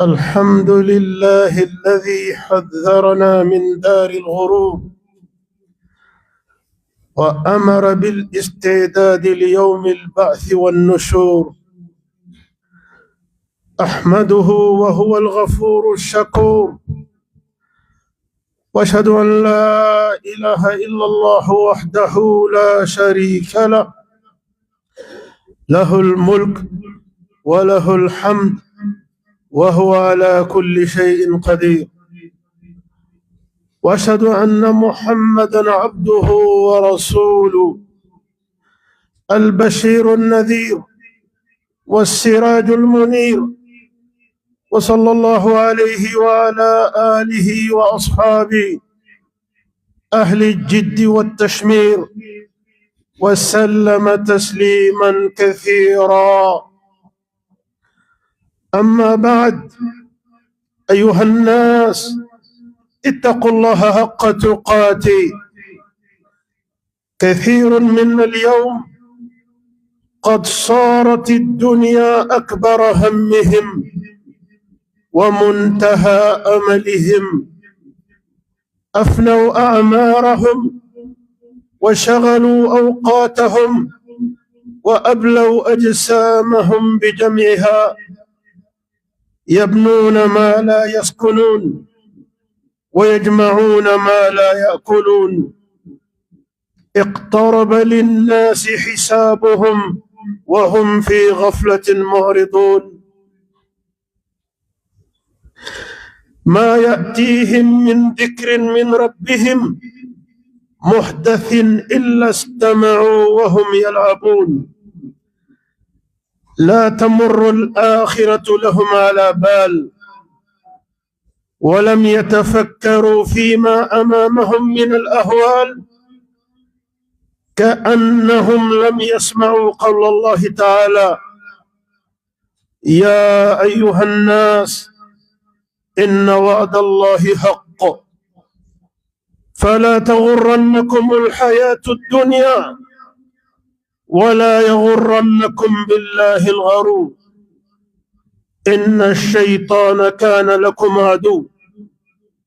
الحمد لله الذي حذرنا من دار الغرور وأمر بالاستعداد ليوم البعث والنشور. أحمده وهو الغفور الشكور، وأشهد أن لا إله إلا الله وحده لا شريك له، له الملك وله الحمد وهو على كل شيء قدير. وأشهد أن محمدًا عبده ورسوله، البشير النذير والسراج المنير، وصلى الله عليه وعلى آله وأصحابه أهل الجد والتشمير، وسلم تسليمًا كثيرا. أما بعد، أيها الناس، اتقوا الله حق تقاته. كثير من اليوم قد صارت الدنيا أكبر همهم ومنتهى أملهم، أفنوا أعمارهم وشغلوا أوقاتهم وأبلوا أجسامهم بجمعها، يبنون ما لا يسكنون ويجمعون ما لا يأكلون. اقترب للناس حسابهم وهم في غفلة معرضون. ما يأتيهم من ذكر من ربهم محدث إلا استمعوا وهم يلعبون. لا تمر الآخرة لهم على بال، ولم يتفكروا فيما أمامهم من الأهوال، كأنهم لم يسمعوا قول الله تعالى: يا أيها الناس إن وعد الله حق فلا تغرنكم الحياة الدنيا ولا يغرنكم بالله الغرور، إن الشيطان كان لكم عدو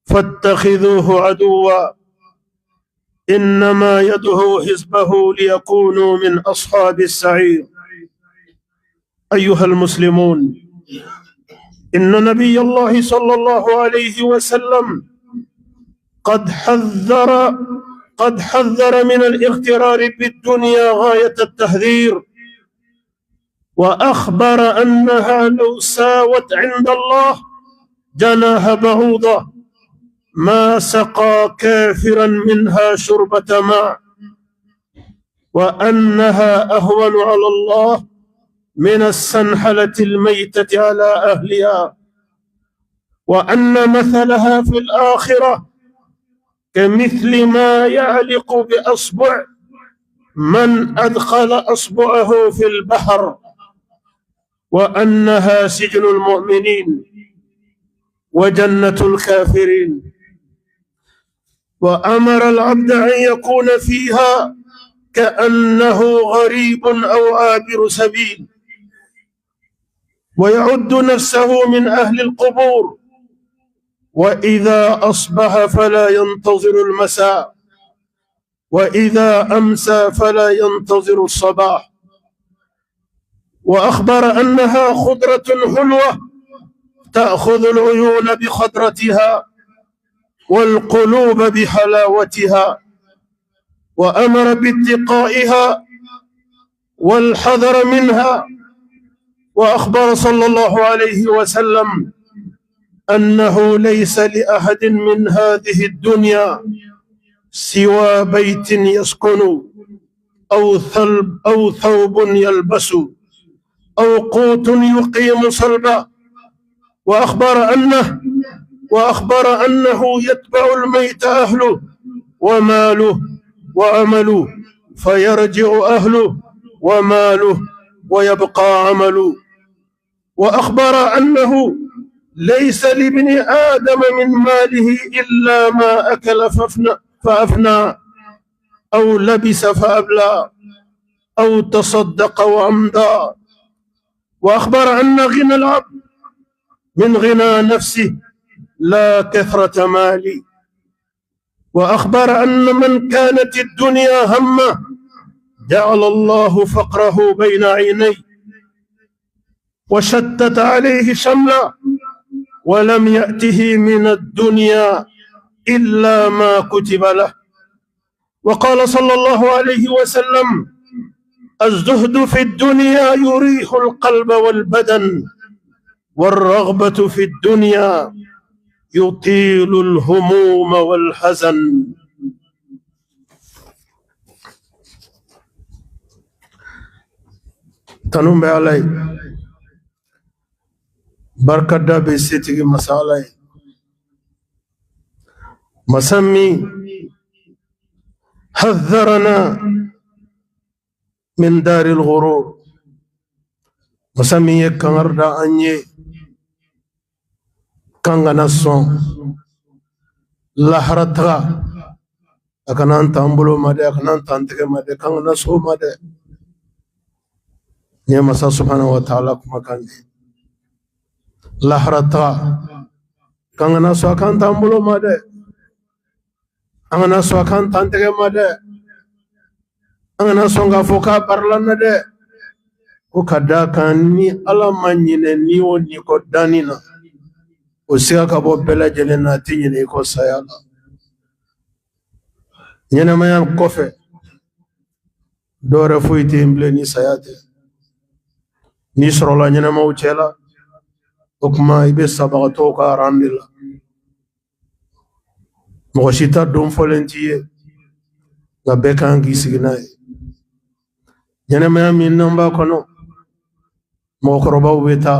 فاتخذوه عدوا، إنما يدعو حزبه ليكونوا من أصحاب السعير. أيها المسلمون، إن نبي الله صلى الله عليه وسلم قد حذر من الاغترار بالدنيا غاية التحذير، وأخبر أنها لو ساوت عند الله جناح بعوضة ما سقى كافرا منها شربة ماء، وأنها أهون على الله من السنحلة الميتة على أهلها، وأن مثلها في الآخرة كمثل ما يعلق بأصبع من أدخل أصبعه في البحر، وأنها سجن المؤمنين وجنة الكافرين. وأمر العبد أن يكون فيها كأنه غريب أو عابر سبيل، ويعد نفسه من أهل القبور، وإذا أصبح فلا ينتظر المساء، وإذا أمسى فلا ينتظر الصباح. وأخبر أنها خضرة حلوة تأخذ العيون بخضرتها والقلوب بحلاوتها، وأمر باتقائها والحذر منها. وأخبر صلى الله عليه وسلم أنه ليس لأحد من هذه الدنيا سوى بيت يسكن أو ثوب يلبس أو قوت يقيم صلبا. وأخبر أنه يتبع الميت أهله وماله وعمله، فيرجع أهله وماله ويبقى عمله. وأخبر أنه ليس لابن آدم من ماله إلا ما أكل فأفنى، أو لبس فأبلى، أو تصدق وأمضى. وأخبر أن غنى العبد من غنى نفسه لا كثرة مالي. وأخبر أن من كانت الدنيا همه جعل الله فقره بين عينيه وشتت عليه شمله ولم يأته من الدنيا إلا ما كتب له. وقال صلى الله عليه وسلم: الزهد في الدنيا يريح القلب والبدن، والرغبة في الدنيا يطيل الهموم والحزن. تنوم علي بركة بسيتك مسالي مسمي حذرنا من دار الغرور. مسمي كنردا أني كان نسون لحرتها أكنان تامبلو ماده أكنان تانتك ماده كان نسو ماده يا مسا سبحانه وتعالى كما كان لحرتها كان نسو أكان تامبلو ماده أكان نسو أكان تانتك ماده أكان نسو غفوكا برلان ده كوكادا كان ني ألا مانينه نيو نيكو دانينا usiga kabo bela jelena tinyine ko sayala nyene mayan kofe dore fuiti imble ni sayate ni sorola nyene mawchela okuma ibe sabagato ka randila moshita dum volontier na bekangi signay nyene mayan min namba kono mo koroba ubeta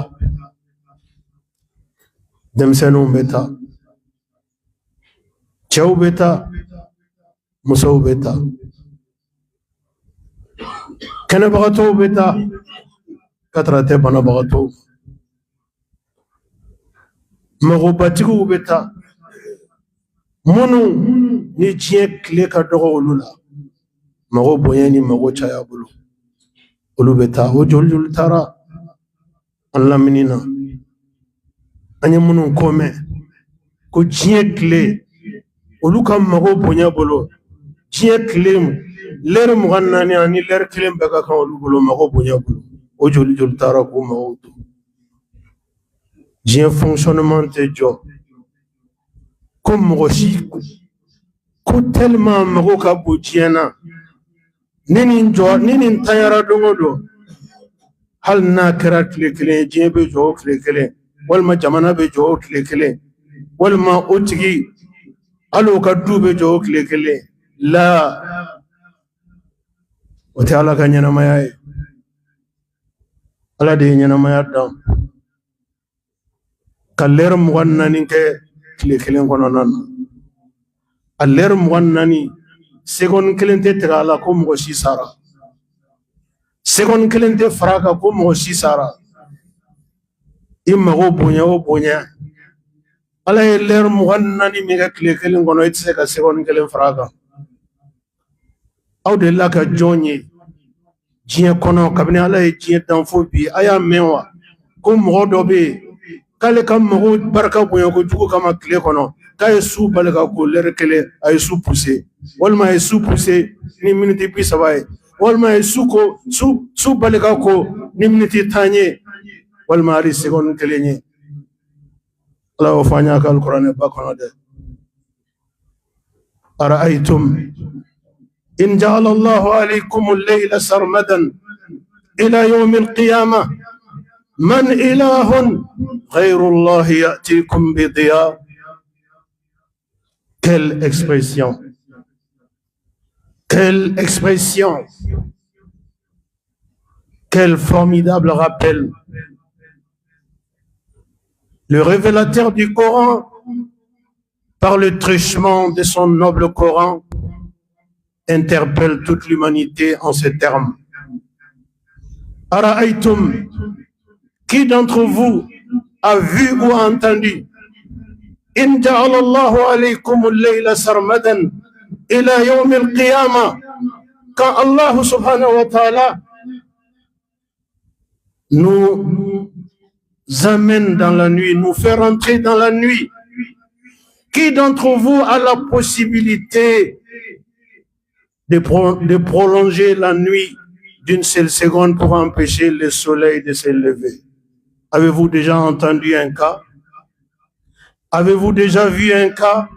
demsenu beta chau beta musau beta kana bagato beta katrate bana bagato magobatiku beta munu ni chie kle ka dogo ulula mago boyani mago chaya bulu ulu beta o jol tara Allah minina anya munun kome ko jiye kle olu kam mago bonya bolo jiye kle ler mugannani ani ler kle baka kan olu bolo mago bonya bolo o jol tara ko mago jiye fonctionnement te jo comme moshi ko tellement mago ka bo jiena nini tayara dongodo hal na kara kle jiye be jo kle walma jamana be jo kle walma otigi alo kaddu be jo kle la wata ala kanyana mayaye ala de nyana mayadam kaller mugannani ke kle kono nan aller mugannani segon kelente tagala ko mo shi sara segon kelente fraka ko mo shi sara imma go bonya ala ler mugannani mi ga kle ngono itse ka segon kelen fraga aw de la ka jonye jie kono kabini ala jie danfo bi aya mewa ko mo do be kale kam mo barka bonya ko jugo kama kle kono kay su balga ko ler kele ay su pousser walma ay su pousser ni minute bi sabay walma ay su ko su balga ko ni minute tanye والماري سيكون كليني الله وفانياك القرآن باكونا ده أرأيتم إن جعل الله عليكم الليل سرمدا إلى يوم القيامة من إله غير الله يأتيكم بضياء. Quelle expression, quelle expression, quel formidable rappel. Le révélateur du Coran, par le truchement de son noble Coran, interpelle toute l'humanité en ces termes. Ara'aytum, qui d'entre vous a vu ou a entendu In ja'ala Allahu alaykum al-layla sarmadan ila yawm al-qiyamah, quand Allah subhanahu wa ta'ala nous amène dans la nuit, nous fait rentrer dans la nuit. Qui d'entre vous a la possibilité de prolonger la nuit d'une seule seconde pour empêcher le soleil de se lever? Avez-vous déjà entendu un cas? Avez-vous déjà vu un cas?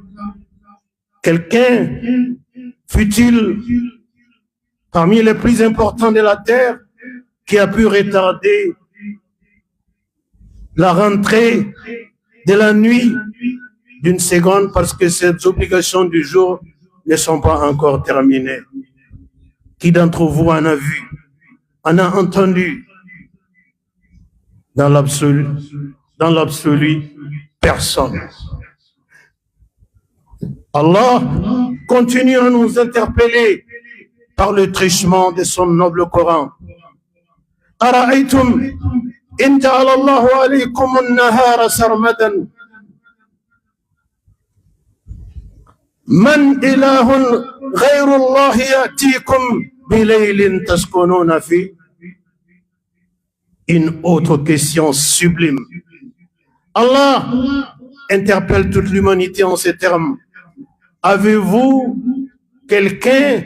Quelqu'un, fut-il parmi les plus importants de la terre, qui a pu retarder la rentrée de la nuit d'une seconde parce que ces obligations du jour ne sont pas encore terminées? Qui d'entre vous en a vu, en a entendu? Dans l'absolu, personne. Allah continue à nous interpeller par le truchement de son noble Coran. Ara'aytum in ja'ala Allahu alaykum an-nahara sarmadan man ilahun ghayru Allah ya'tikum bilaylin taskununa fi. Une autre question sublime. Allah interpelle toute l'humanité en ces termes. Avez-vous quelqu'un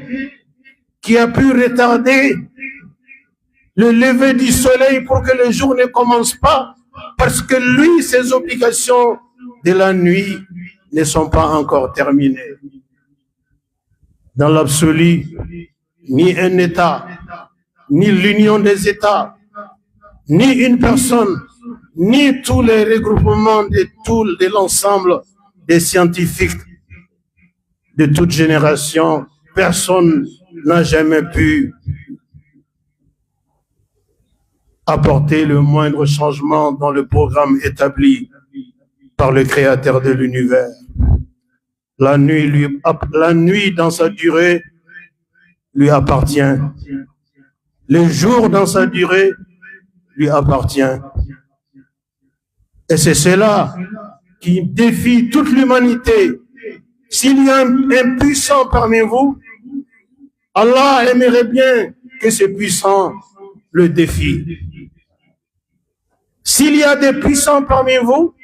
qui a pu retarder le lever du soleil pour que le jour ne commence pas parce que lui, ses obligations de la nuit ne sont pas encore terminées? Dans l'absolu, ni un État, ni l'union des États, ni une personne, ni tous les regroupements de l'ensemble des scientifiques de toute génération, personne n'a jamais pu apporter le moindre changement dans le programme établi par le Créateur de l'univers. La nuit dans sa durée lui appartient. Le jour dans sa durée lui appartient. Et c'est cela qui défie toute l'humanité. S'il y a un puissant parmi vous, Allah aimerait bien que ce puissant le défie. S'il y a des puissants parmi vous,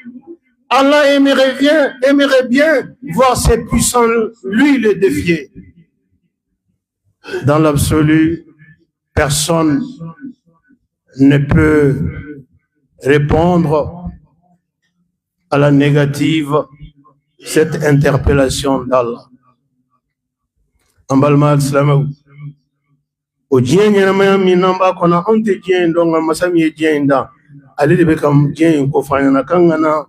Allah aimerait bien voir ces puissants lui le défier. Dans l'absolu, personne ne peut répondre à la négative cette interpellation d'Allah. Ambalma Islamou. O dien nyama mi namba kona onte dien donga masami dien da ali de bekam dien ko fanya kangana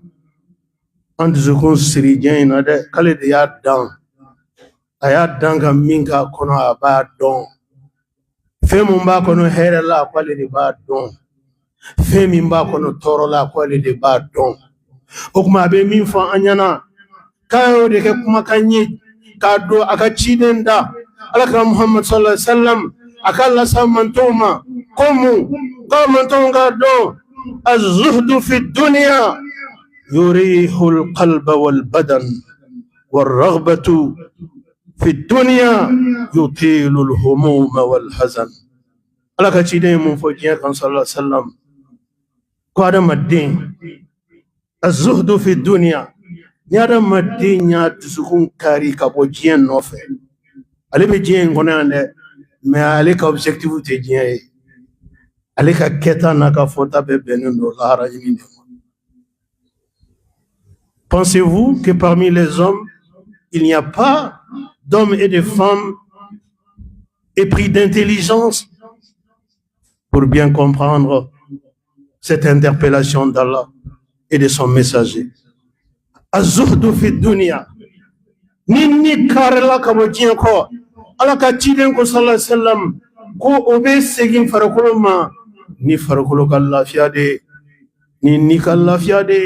and zukun siri dien na de kale de ya dan aya danga minga kono aba don femu mba kono here la kwale de ba don femi mba kono toro la kwale de ba don okuma be min fa anyana kayo de ke kuma kanyi kado akachiden da alaka Muhammad sallallahu alaihi wasallam akalla samantoma komu qamantonga do az-zuhdu fi dunya yurihu al-qalba wal-badan wal-raghbatu fi dunya yutilu al-humuma wal-hazan. Alaka chiden mun fojiya kan sallallahu alaihi wasallam ko adamadin az-zuhdu fi dunya nyada madin tusukun kari kabojien nofe alebe jien konande mais avec objectif te dien avec keta naka fota be benendo lara yimine. Pensez-vous que parmi les hommes il n'y a pas d'hommes et de femmes épris d'intelligence pour bien comprendre cette interpellation d'Allah et de son messager? Az-zuhdu fi dunya nini karela kabojien ko alaka chiden ko sallallahu alaihi wasallam ko obe segin farakolo ma ni farakolo kallafia de ni kallafia de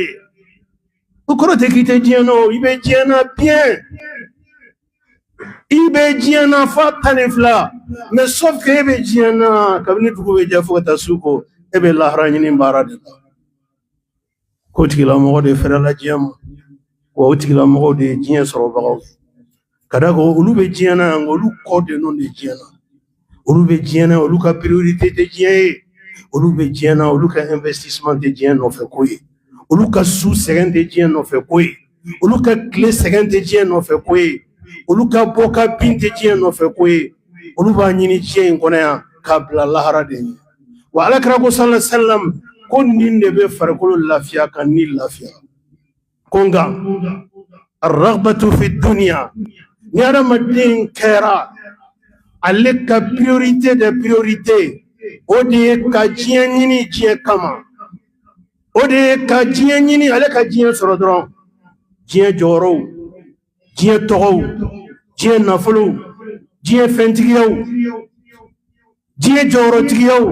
ukoro te kite dieno ibe diena bien ibe diena fatanifla mais sauf que ibe diena kabini tuko be jafo tasuko ebe lahrani ni barade ko tigila mo de ferala diamo ko tigila mo de dien soro bagaw kadako olu be diena ngolu ko de non de diena olu be diena olu ka priorité de dien olu be diɲɛ na olu ka investissement tɛ diɲɛ nɔfɛ ko ye olu ka su sɛgɛn tɛ diɲɛ nɔfɛ ko ye olu ka tile sɛgɛn tɛ diɲɛ nɔfɛ ko ye olu ka bɔ ka bin tɛ diɲɛ nɔfɛ ko ye olu b'a ɲini diɲɛ in kɔnɔ yan k'a bila lahara de ɲɛ wa alakira ko sallallahu alaihi wasallam ko nin de bɛ farikolo lafiya ka ni lafiya ko nka arraghbatu fi dunya ni adamaden kɛra ale ka priorité de priorité o de ye ka diɲɛ ɲini diɲɛ kama o de ye ka diɲɛ ɲini ale ka diɲɛ sɔrɔ dɔrɔn diɲɛ jɔyɔrɔw diɲɛ tɔgɔw diɲɛ nafolow diɲɛ fɛntigiyaw diɲɛ jɔyɔrɔtigiyaw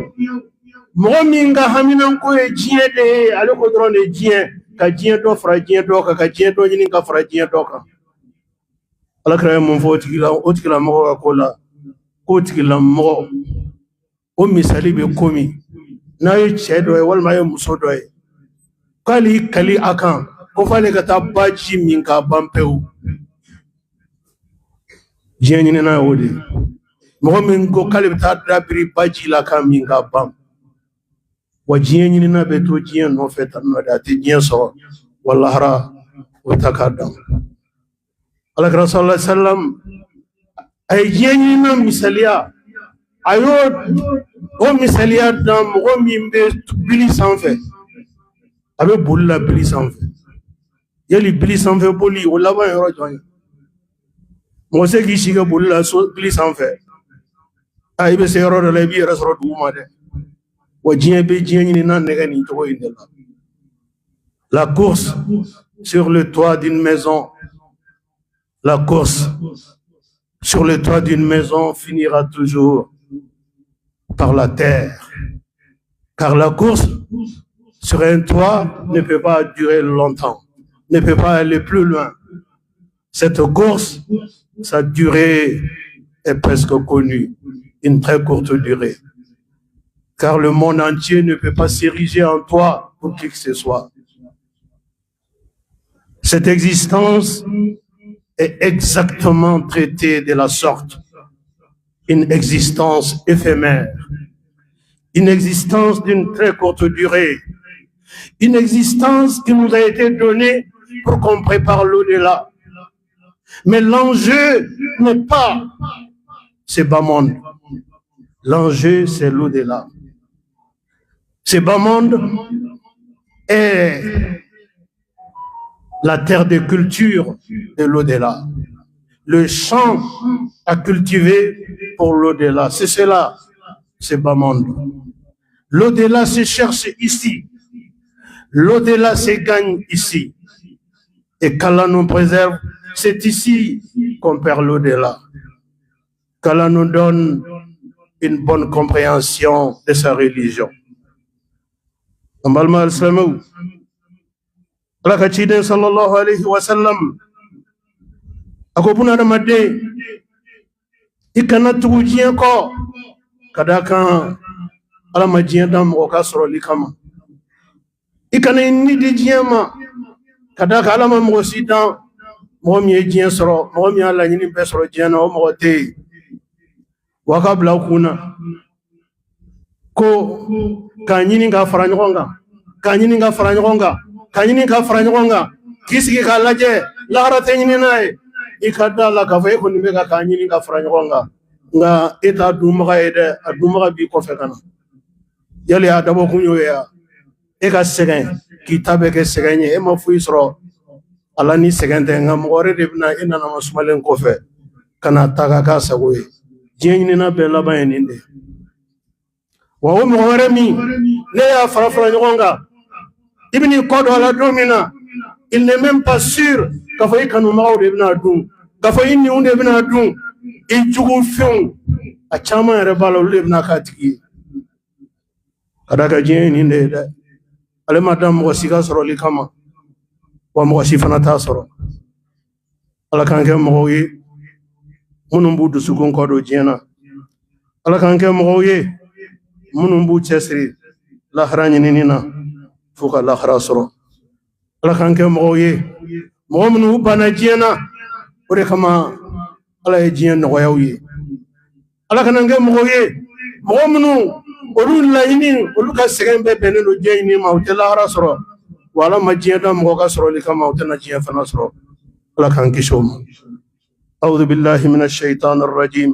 mɔgɔ min ka haminanko ye diɲɛ de ye ale ko dɔrɔn de diɲɛ ka diɲɛ dɔ fara diɲɛ dɔ kan ka diɲɛ dɔ ɲini ka fara diɲɛ dɔ kan alakira ye mun fɔ o tigilamɔgɔ ka ko la k'o tigilamɔgɔ o misali bɛ ko min n'a ye cɛ dɔ ye walima a ye muso dɔ ye k'ale y'i kali a kan ko f'ale ka taa baji min k'a ban pewu diɲɛ ɲinina ye o de mɔgɔ min ko k'ale bɛ taa dabiri baji la k'a min k'a ban wa diɲɛ ɲinina bɛ to diɲɛ nɔfɛ tan nɔ de a tɛ diɲɛ sɔrɔ wa lahara o ta k'a dan alakira sallallahu alaihi wasallam a ye diɲɛ ɲinina misaliya a y'o o misaliya dan mɔgɔ min bɛ bili sanfɛ a bɛ boli la bili sanfɛ yali bili sanfɛ boli o laban yɔrɔ jɔn ye mɔgɔ se k'i si ka boli la so bili sanfɛ i bɛ se yɔrɔ dɔ la i b'i yɛrɛ sɔrɔ duguma dɛ wa diɲɛ bɛ diɲɛ ɲinina nɛgɛ nin cogo in de la la course sur le toit d'une maison la course sur le toit d'une maison finira toujours par la terre car la course sur un toit ne peut pas durer longtemps ne peut pas aller plus loin cette course sa durée est presque connue une très courte durée car le monde entier ne peut pas s'ériger en toit pour qui que ce soit cette existence est exactement traitée de la sorte une existence éphémère une existence d'une très courte durée une existence qui nous a été donnée pour qu'on prépare l'au-delà mais l'enjeu n'est pas ce bas monde l'enjeu c'est l'au-delà ce bas monde est la terre de culture de l'au-delà le champ à cultiver pour l'au-delà c'est cela ce bas monde l'au-delà se cherche ici l'au-delà se gagne ici et qu'Allah nous préserve c'est ici qu'on perd l'au-delà qu'Allah nous donne une bonne compréhension de sa religion ambalma al-islamu alaka ciden sallallahu alayhi wa sallam ako buna adamaden i kana tugu diɲɛ kɔ ka da kan ala ma diɲɛ dan mɔgɔ ka sɔrɔli kama i kana i ni di diɲɛ ma ka da kan ala ma mɔgɔ si dan mɔgɔ min ye diɲɛ sɔrɔ mɔgɔ min y'a laɲini bɛɛ sɔrɔ diɲɛ na o mɔgɔ tɛ yen wa ka bila kun na ko k'a ɲini ka fara ɲɔgɔn kan k'a ɲini ka fara ɲɔgɔn kan k'a ɲini ka fara ɲɔgɔn kan k'i sigi k'a lajɛ lahara tɛ ɲini n'a ye i ka da la k'a fɔ e kɔni bɛ ka k'a ɲini ka fara ɲɔgɔn kan nka e t'a dunbaga ye dɛ a dunbaga b'i kɔfɛ ka na yali a dabɔ kun y'o ye wa e ka sɛgɛn k'i ta bɛ kɛ sɛgɛn ye e ma foyi sɔrɔ ala ni sɛgɛn tɛ nka mɔgɔ wɛrɛ de bɛna e nana masumalen kɔfɛ ka na ta ka k'a sago ye diɲɛ ɲinina bɛɛ laban ye nin de wa o mɔgɔ wɛrɛ min ne y'a fara fara ɲɔgɔn kan i bɛ n'i kɔ don a la don min na il n'est même pas sûr k'a fɔ i kanubagaw de bɛna dun k'a fɔ i niw de bɛna dun i jugu fɛnw a caman yɛrɛ b'a la olu de bɛna k'a tigi ye ka da ka diɲɛ ye nin de ye dɛ ale ma dan mɔgɔ si ka sɔrɔli kama wa mɔgɔ si fana t'a sɔrɔ ala k'an kɛ mɔgɔw ye minnu b'u dusukun kɔ don diɲɛ na ala k'an kɛ mɔgɔw ye minnu b'u cɛsiri lahara ɲinini na fo ka lahara sɔrɔ ala k'an kɛ mɔgɔw ye mɔgɔ minnu banna diɲɛ na o de kama ala ye diɲɛ nɔgɔyaw ye ala kana kɛ mɔgɔw ye mɔgɔ minnu olu laini olu ka segen be benen do jeyni mawtela rasro wala majiyada mo ka soro li kama utana jiya fa nasro ala kan kishom a'udhu billahi minash shaitanir rajim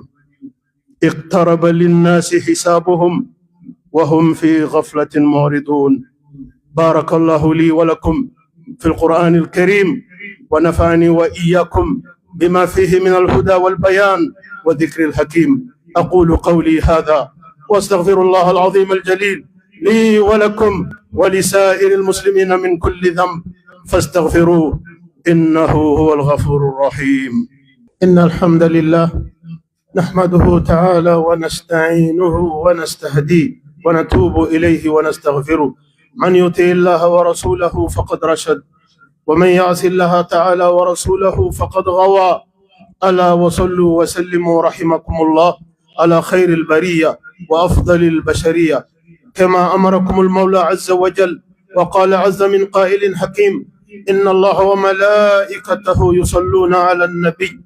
اقترب للناس حسابهم وهم في غفلة معرضون بارك الله لي ولكم في القرآن الكريم ونفعني وإياكم بما فيه من الهدى والبيان وذكر الحكيم أقول قولي هذا واستغفر الله العظيم الجليل لي ولكم ولسائر المسلمين من كل ذنب فاستغفروه إنه هو الغفور الرحيم إن الحمد لله نحمده تعالى ونستعينه ونستهديه ونتوب إليه ونستغفره من يطع الله ورسوله فقد رشد ومن يعص الله تعالى ورسوله فقد غوى ألا وصلوا وسلموا رحمكم الله على خير البرية وأفضل البشرية كما أمركم المولى عز وجل وقال عز من قائل حكيم إن الله وملائكته يصلون على النبي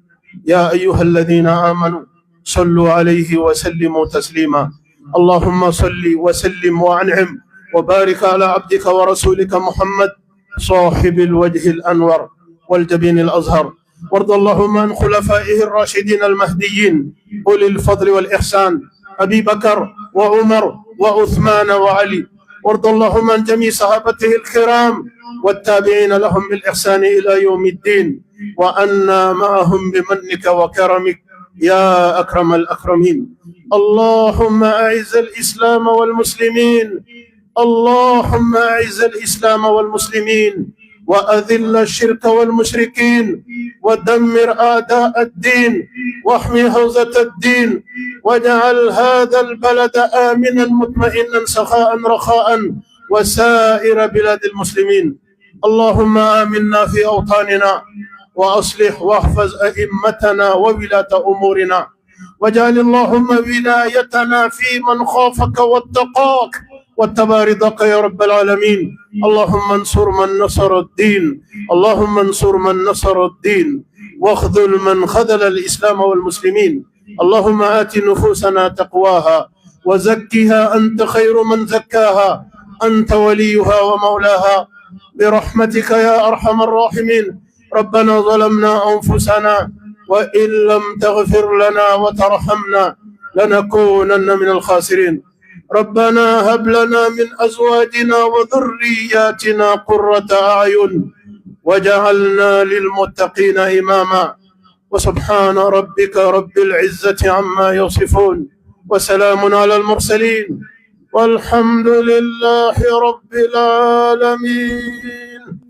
يا أيها الذين آمنوا صلوا عليه وسلموا تسليما اللهم صل وسلم وأنعم وبارك على عبدك ورسولك محمد صاحب الوجه الأنور والجبين الأزهر وارض اللهم عن خلفائه الراشدين المهديين أولي الفضل والإحسان أبي بكر وعمر وعثمان وعلي وارض اللهم عن جميع صحابته الكرام والتابعين لهم بالإحسان إلى يوم الدين وأنا معهم بمنك وكرمك يا أكرم الأكرمين اللهم أعز الإسلام والمسلمين اللهم أعز الإسلام والمسلمين وأذل الشرك والمشركين ودمر أعداء الدين واحمي حوزة الدين واجعل هذا البلد آمنا مطمئنا سخاء رخاء وسائر بلاد المسلمين اللهم آمنا في أوطاننا وأصلح واحفظ أئمتنا وولاة أمورنا واجعل اللهم ولايتنا في من خافك واتقاك واتبع رضاك يا رب العالمين اللهم انصر من نصر الدين اللهم انصر من نصر الدين واخذل من خذل الإسلام والمسلمين اللهم آت نفوسنا تقواها وزكها أنت خير من زكاها أنت وليها ومولاها برحمتك يا أرحم الراحمين ربنا ظلمنا أنفسنا وإن لم تغفر لنا وترحمنا لنكونن من الخاسرين ربنا هب لنا من أزواجنا وذرياتنا قرة أعين وجعلنا للمتقين إماما وسبحان ربك رب العزة عما يصفون وسلام على المرسلين والحمد لله رب العالمين.